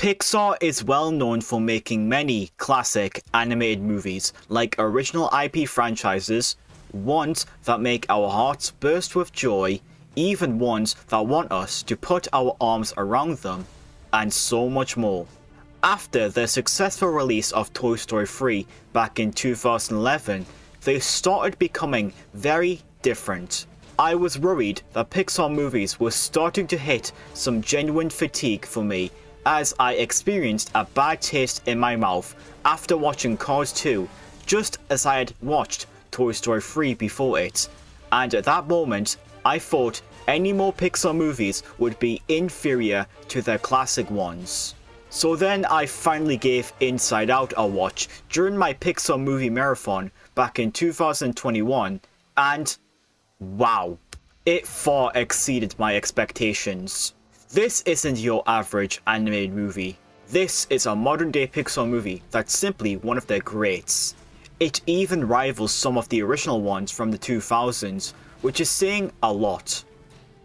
Pixar is well known for making many classic animated movies, like original IP franchises, ones that make our hearts burst with joy, even ones that want us to put our arms around them, and so much more. After the successful release of Toy Story 3 back in 2011, they started becoming very different. I was worried that Pixar movies were starting to hit some genuine fatigue for me, as I experienced a bad taste in my mouth after watching Cars 2, just as I had watched Toy Story 3 before it, and at that moment I thought any more Pixar movies would be inferior to their classic ones. So then I finally gave Inside Out a watch during my Pixar movie marathon back in 2021, and wow, it far exceeded my expectations. This isn't your average animated movie. This is a modern day Pixar movie that's simply one of their greats. It even rivals some of the original ones from the 2000s, which is saying a lot.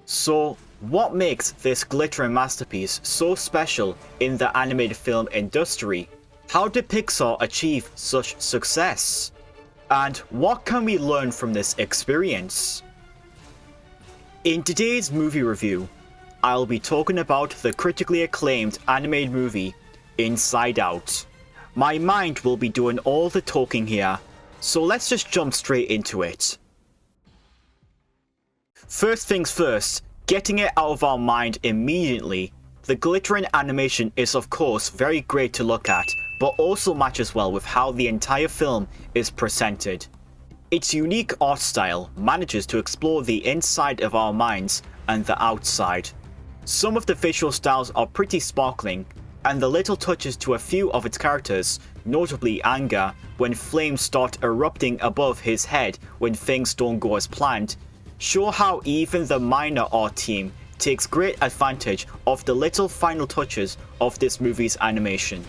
So, what makes this glittering masterpiece so special in the animated film industry? How did Pixar achieve such success? And what can we learn from this experience? In today's movie review, I'll be talking about the critically acclaimed animated movie, Inside Out. My mind will be doing all the talking here, so let's just jump straight into it. First things first, getting it out of our mind immediately, the glittering animation is of course very great to look at, but also matches well with how the entire film is presented. Its unique art style manages to explore the inside of our minds and the outside. Some of the visual styles are pretty sparkling, and the little touches to a few of its characters, notably anger when flames start erupting above his head when things don't go as planned, show how even the minor art team takes great advantage of the little final touches of this movie's animation.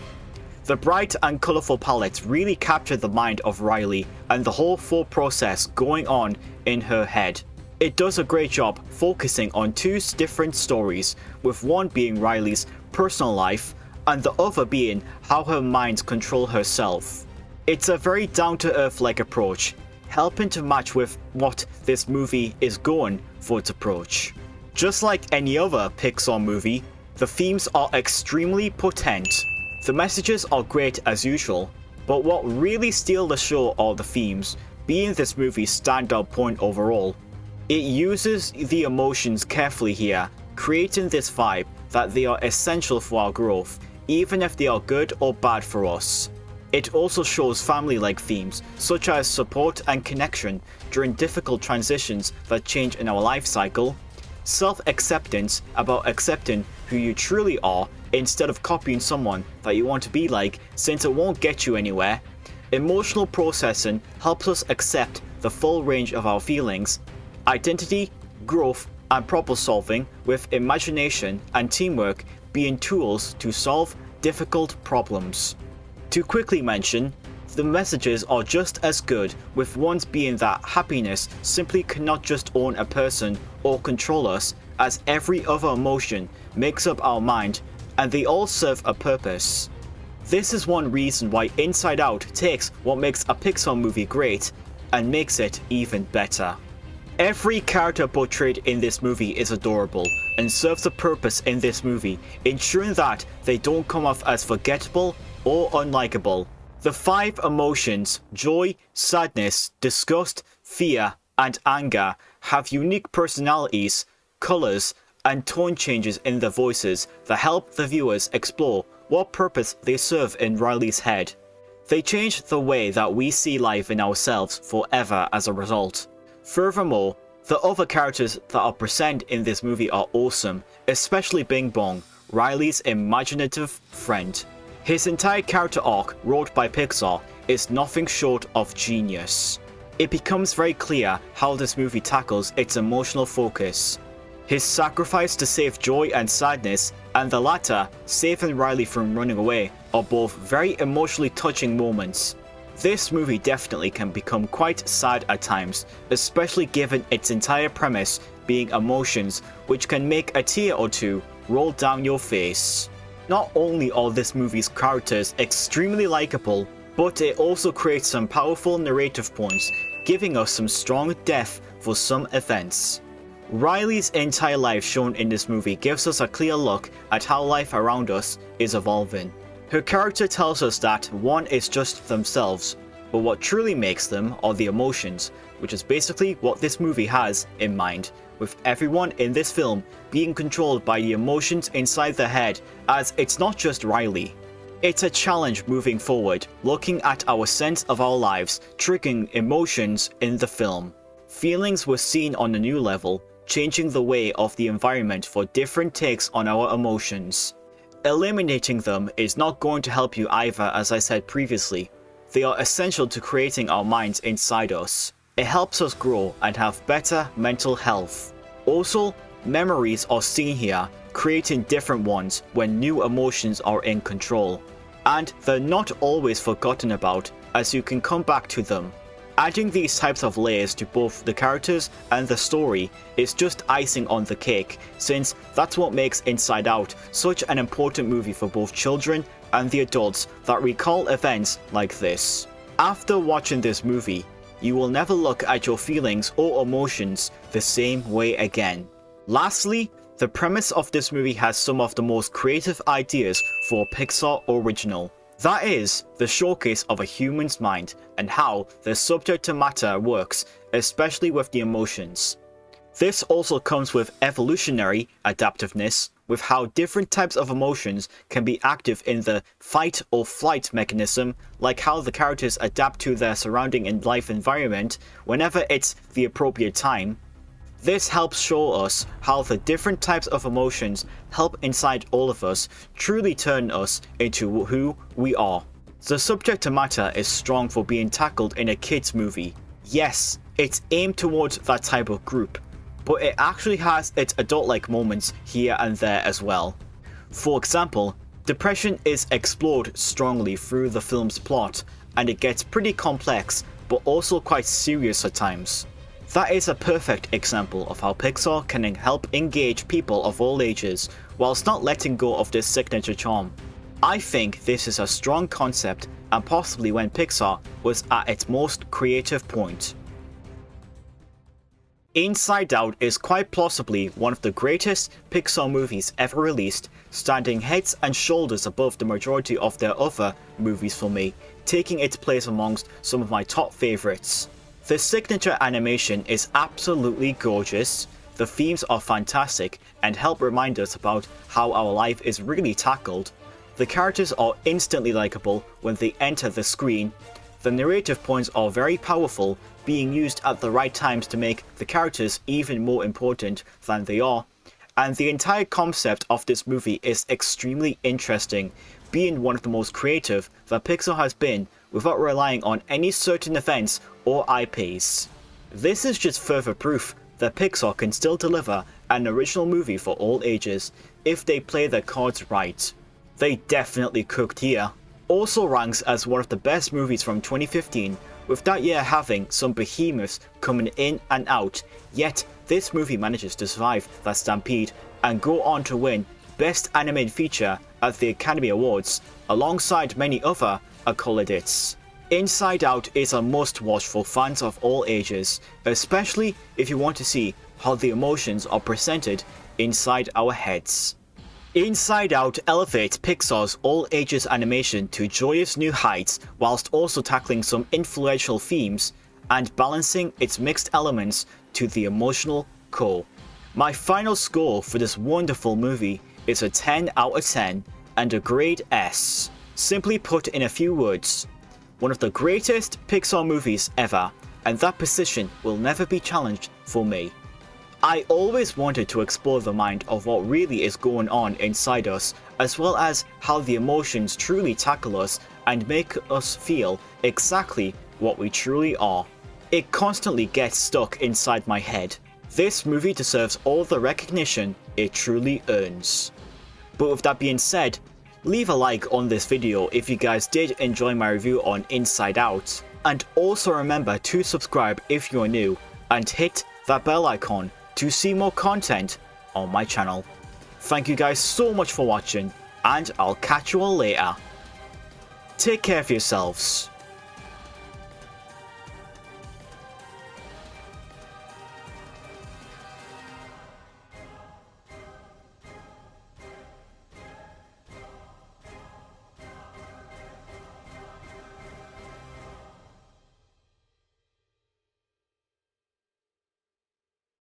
The bright and colourful palettes really capture the mind of Riley and the whole thought process going on in her head. It does a great job focusing on two different stories, with one being Riley's personal life and the other being how her mind controls herself. It's a very down-to-earth-like approach, helping to match with what this movie is going for its approach. Just like any other Pixar movie, the themes are extremely potent. The messages are great as usual, but what really steals the show are the themes, being this movie's standout point overall. It uses the emotions carefully here, creating this vibe that they are essential for our growth, even if they are good or bad for us. It also shows family-like themes, such as support and connection during difficult transitions that change in our life cycle, self-acceptance about accepting who you truly are instead of copying someone that you want to be like, since it won't get you anywhere. Emotional processing helps us accept the full range of our feelings, identity, growth, and problem solving, with imagination and teamwork being tools to solve difficult problems. To quickly mention, the messages are just as good, with ones being that happiness simply cannot just own a person or control us, as every other emotion makes up our mind, and they all serve a purpose. This is one reason why Inside Out takes what makes a Pixar movie great and makes it even better. Every character portrayed in this movie is adorable and serves a purpose in this movie, ensuring that they don't come off as forgettable or unlikable. The 5 emotions, joy, sadness, disgust, fear, and anger, have unique personalities, colors, and tone changes in their voices that help the viewers explore what purpose they serve in Riley's head. They change the way that we see life in ourselves forever as a result. Furthermore, the other characters that are present in this movie are awesome, especially Bing Bong, Riley's imaginative friend. His entire character arc, wrote by Pixar, is nothing short of genius. It becomes very clear how this movie tackles its emotional focus. His sacrifice to save joy and sadness, and the latter, saving Riley from running away, are both very emotionally touching moments. This movie definitely can become quite sad at times, especially given its entire premise being emotions, which can make a tear or two roll down your face. Not only are this movie's characters extremely likable, but it also creates some powerful narrative points, giving us some strong depth for some events. Riley's entire life shown in this movie gives us a clear look at how life around us is evolving. Her character tells us that one is just themselves, but what truly makes them are the emotions, which is basically what this movie has in mind, with everyone in this film being controlled by the emotions inside their head, as it's not just Riley. It's a challenge moving forward, looking at our sense of our lives, triggering emotions in the film. Feelings were seen on a new level, changing the way of the environment for different takes on our emotions. Eliminating them is not going to help you either, as I said previously. They are essential to creating our minds inside us. It helps us grow and have better mental health. Also, memories are seen here, creating different ones when new emotions are in control. And they're not always forgotten about, as you can come back to them. Adding these types of layers to both the characters and the story is just icing on the cake, since that's what makes Inside Out such an important movie for both children and the adults that recall events like this. After watching this movie, you will never look at your feelings or emotions the same way again. Lastly, the premise of this movie has some of the most creative ideas for a Pixar original. That is, the showcase of a human's mind and how the subject matter works, especially with the emotions. This also comes with evolutionary adaptiveness, with how different types of emotions can be active in the fight or flight mechanism, like how the characters adapt to their surrounding and life environment whenever it's the appropriate time. This helps show us how the different types of emotions help inside all of us truly turn us into who we are. The subject matter is strong for being tackled in a kids movie. Yes, it's aimed towards that type of group, but it actually has its adult-like moments here and there as well. For example, depression is explored strongly through the film's plot, and it gets pretty complex, but also quite serious at times. That is a perfect example of how Pixar can help engage people of all ages, whilst not letting go of this signature charm. I think this is a strong concept, and possibly when Pixar was at its most creative point. Inside Out is quite possibly one of the greatest Pixar movies ever released, standing heads and shoulders above the majority of their other movies for me, taking its place amongst some of my top favourites. The signature animation is absolutely gorgeous, the themes are fantastic and help remind us about how our life is really tackled. The characters are instantly likable when they enter the screen. The narrative points are very powerful, being used at the right times to make the characters even more important than they are. And the entire concept of this movie is extremely interesting, being one of the most creative that Pixar has been without relying on any certain events or IPs. This is just further proof that Pixar can still deliver an original movie for all ages if they play their cards right. They definitely cooked here. Also ranks as one of the best movies from 2015, with that year having some behemoths coming in and out, yet this movie manages to survive that stampede and go on to win Best Animated Feature at the Academy Awards, alongside many other accolades. Inside Out is a must-watch for fans of all ages, especially if you want to see how the emotions are presented inside our heads. Inside Out elevates Pixar's all-ages animation to joyous new heights, whilst also tackling some influential themes and balancing its mixed elements to the emotional core. My final score for this wonderful movie is a 10 out of 10 and a grade S. Simply put in a few words, one of the greatest Pixar movies ever, and that position will never be challenged for me. I always wanted to explore the mind of what really is going on inside us, as well as how the emotions truly tackle us and make us feel exactly what we truly are. It constantly gets stuck inside my head. This movie deserves all the recognition it truly earns. But with that being said, leave a like on this video if you guys did enjoy my review on Inside Out, and also remember to subscribe if you're new, and hit that bell icon to see more content on my channel. Thank you guys so much for watching, and I'll catch you all later. Take care of yourselves.